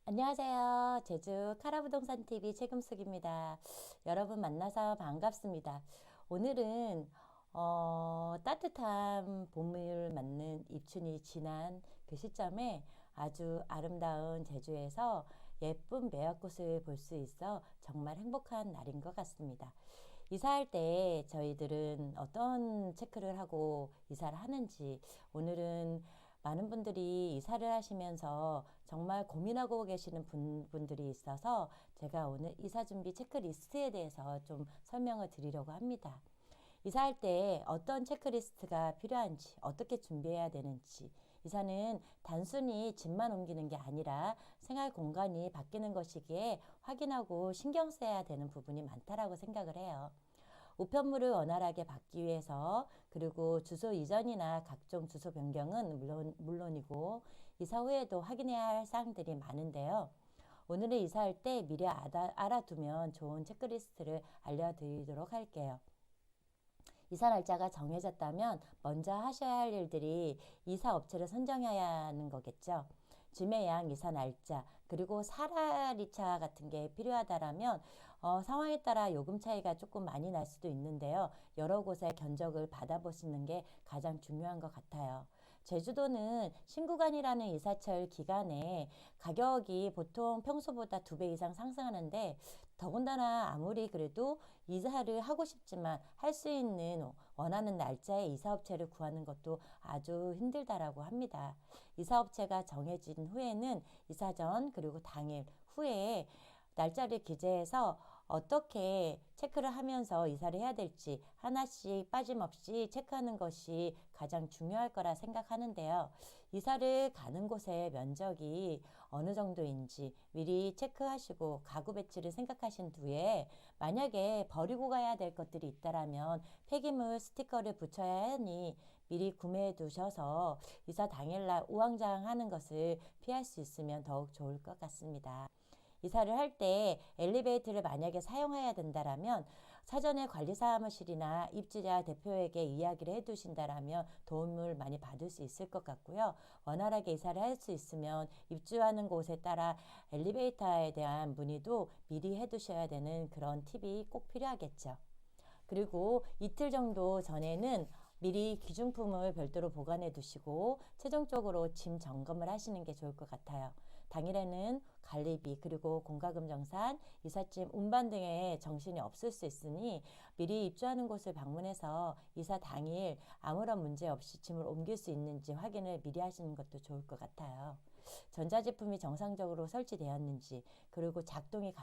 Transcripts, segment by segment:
안녕하세요. 제주 카라부동산TV 최금숙입니다. 여러분 만나서 반갑습니다. 오늘은 따뜻한 봄을 맞는 입춘이 지난 그 시점에 아주 아름다운 제주에서 예쁜 매화꽃을 볼 수 있어 정말 행복한 날인 것 같습니다. 이사할 때 저희들은 어떤 체크를 하고 이사를 하는지, 오늘은 많은 분들이 이사를 하시면서 정말 고민하고 계시는 분들이 있어서 제가 오늘 이사 준비 체크리스트에 대해서 좀 설명을 드리려고 합니다. 이사할 때 어떤 체크리스트가 필요한지, 어떻게 준비해야 되는지, 이사는 단순히 집만 옮기는 게 아니라 생활 공간이 바뀌는 것이기에 확인하고 신경 써야 되는 부분이 많다라고 생각을 해요. 우편물을 원활하게 받기 위해서, 그리고 주소 이전이나 각종 주소 변경은 물론이고 이사 후에도 확인해야 할 사항들이 많은데요. 오늘은 이사할 때 미리 알아두면 좋은 체크리스트를 알려드리도록 할게요. 이사 날짜가 정해졌다면 먼저 하셔야 할 일들이 이사 업체를 선정해야 하는 거겠죠. 짐의 양, 이사 날짜, 그리고 사다리차 같은 게 필요하다라면 상황에 따라 요금 차이가 조금 많이 날 수도 있는데요. 여러 곳의 견적을 받아보시는 게 가장 중요한 것 같아요. 제주도는 신구간이라는 이사철 기간에 가격이 보통 평소보다 2배 이상 상승하는데, 더군다나 아무리 그래도 이사를 하고 싶지만 할 수 있는 원하는 날짜에 이사업체를 구하는 것도 아주 힘들다라고 합니다. 이사업체가 정해진 후에는 이사 전 그리고 당일 후에 날짜를 기재해서 어떻게 체크를 하면서 이사를 해야 될지 하나씩 빠짐없이 체크하는 것이 가장 중요할 거라 생각하는데요. 이사를 가는 곳의 면적이 어느 정도인지 미리 체크하시고 가구 배치를 생각하신 뒤에, 만약에 버리고 가야 될 것들이 있다라면 폐기물 스티커를 붙여야 하니 미리 구매해 두셔서 이사 당일날 우왕좌왕하는 것을 피할 수 있으면 더욱 좋을 것 같습니다. 이사를 할 때 엘리베이터를 만약에 사용해야 된다라면 사전에 관리사무실이나 입주자 대표에게 이야기를 해두신다라면 도움을 많이 받을 수 있을 것 같고요. 원활하게 이사를 할 수 있으면 입주하는 곳에 따라 엘리베이터에 대한 문의도 미리 해두셔야 되는 그런 팁이 꼭 필요하겠죠. 그리고 이틀 정도 전에는 미리 귀중품을 별도로 보관해 두시고 최종적으로 짐 점검을 하시는 게 좋을 것 같아요. 당일에는 관리비, 그리고 공과금 정산, 이삿짐 운반 등에 정신이 없을 수 있으니 미리 입주하는 곳을 방문해서 이사 당일 아무런 문제 없이 짐을 옮길 수 있는지 확인을 미리 하시는 것도 좋을 것 같아요. 전자제품이 정상적으로 설치되었는지, 그리고 작동이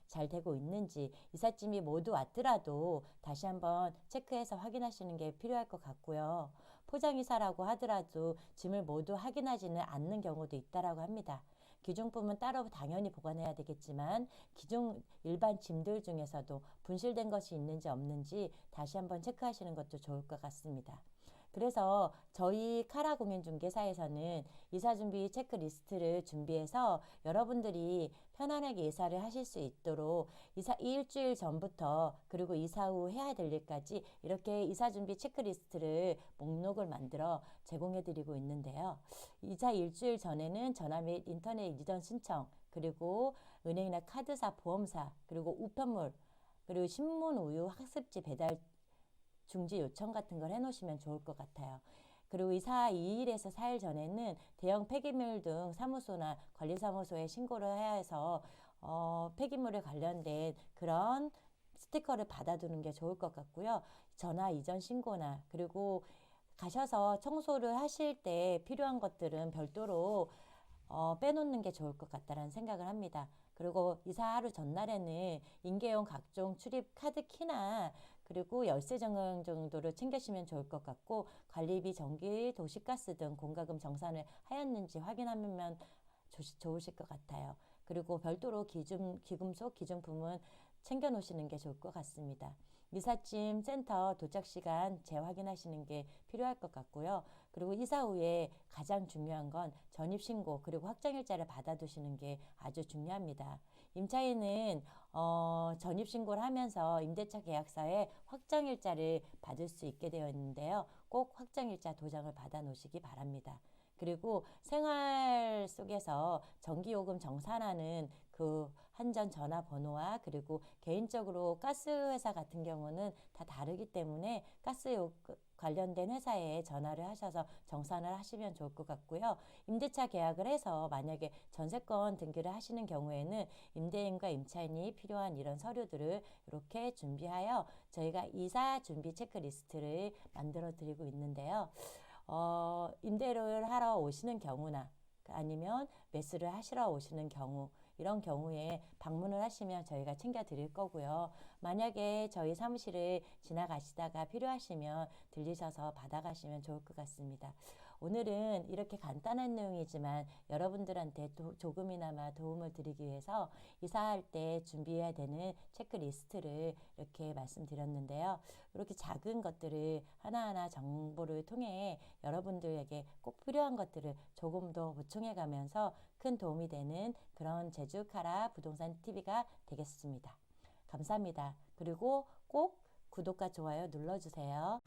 잘 되고 있는지, 이삿짐이 모두 왔더라도 다시 한번 체크해서 확인하시는 게 필요할 것 같고요. 포장이사라고 하더라도 짐을 모두 확인하지는 않는 경우도 있다라고 합니다. 기중품은 따로 당연히 보관해야 되겠지만 기존 일반 짐들 중에서도 분실된 것이 있는지 없는지 다시 한번 체크하시는 것도 좋을 것 같습니다. 그래서 저희 카라공인중개사에서는 이사준비 체크리스트를 준비해서 여러분들이 편안하게 이사를 하실 수 있도록 이사 일주일 전부터, 그리고 이사 후 해야 될 일까지 이렇게 이사준비 체크리스트를 목록을 만들어 제공해 드리고 있는데요. 이사 일주일 전에는 전화 및 인터넷 이전 신청, 그리고 은행이나 카드사, 보험사, 그리고 우편물, 그리고 신문, 우유, 학습지 배달 중지 요청 같은 걸 해놓으시면 좋을 것 같아요. 그리고 이사 2일에서 4일 전에는 대형 폐기물 등 사무소나 관리사무소에 신고를 해야 해서 폐기물에 관련된 그런 스티커를 받아두는 게 좋을 것 같고요. 전화 이전 신고나, 그리고 가셔서 청소를 하실 때 필요한 것들은 별도로 빼놓는 게 좋을 것 같다라는 생각을 합니다. 그리고 이사 하루 전날에는 인계용 각종 출입 카드 키나, 그리고 열쇠 정응 정도를 챙기시면 좋을 것 같고, 관리비, 전기, 도시가스 등 공과금 정산을 하였는지 확인하면 좋으실 것 같아요. 그리고 별도로 기금속 기준품은 챙겨 놓으시는 게 좋을 것 같습니다. 이삿짐 센터 도착 시간 재확인하시는 게 필요할 것 같고요. 그리고 이사 후에 가장 중요한 건 전입신고, 그리고 확정일자를 받아두시는 게 아주 중요합니다. 임차인은 전입신고를 하면서 임대차 계약서에 확정일자를 받을 수 있게 되어 있는데요. 꼭 확정일자 도장을 받아 놓으시기 바랍니다. 그리고 생활 속에서 전기요금 정산하는 그 한전 전화번호와 그리고 개인적으로 가스회사 같은 경우는 다 다르기 때문에 가스요금 관련된 회사에 전화를 하셔서 정산을 하시면 좋을 것 같고요. 임대차 계약을 해서 만약에 전세권 등기를 하시는 경우에는 임대인과 임차인이 필요한 이런 서류들을 이렇게 준비하여 저희가 이사 준비 체크리스트를 만들어 드리고 있는데요. 임대를 하러 오시는 경우나 아니면 매수를 하시러 오시는 경우 이런 경우에 방문을 하시면 저희가 챙겨 드릴 거고요. 만약에 저희 사무실을 지나가시다가 필요하시면 들리셔서 받아가시면 좋을 것 같습니다. 오늘은 이렇게 간단한 내용이지만 여러분들한테 조금이나마 도움을 드리기 위해서 이사할 때 준비해야 되는 체크리스트를 이렇게 말씀드렸는데요. 이렇게 작은 것들을 하나하나 정보를 통해 여러분들에게 꼭 필요한 것들을 조금 더 보충해 가면서 큰 도움이 되는 그런 제주카라 부동산 TV가 되겠습니다. 감사합니다. 그리고 꼭 구독과 좋아요 눌러주세요.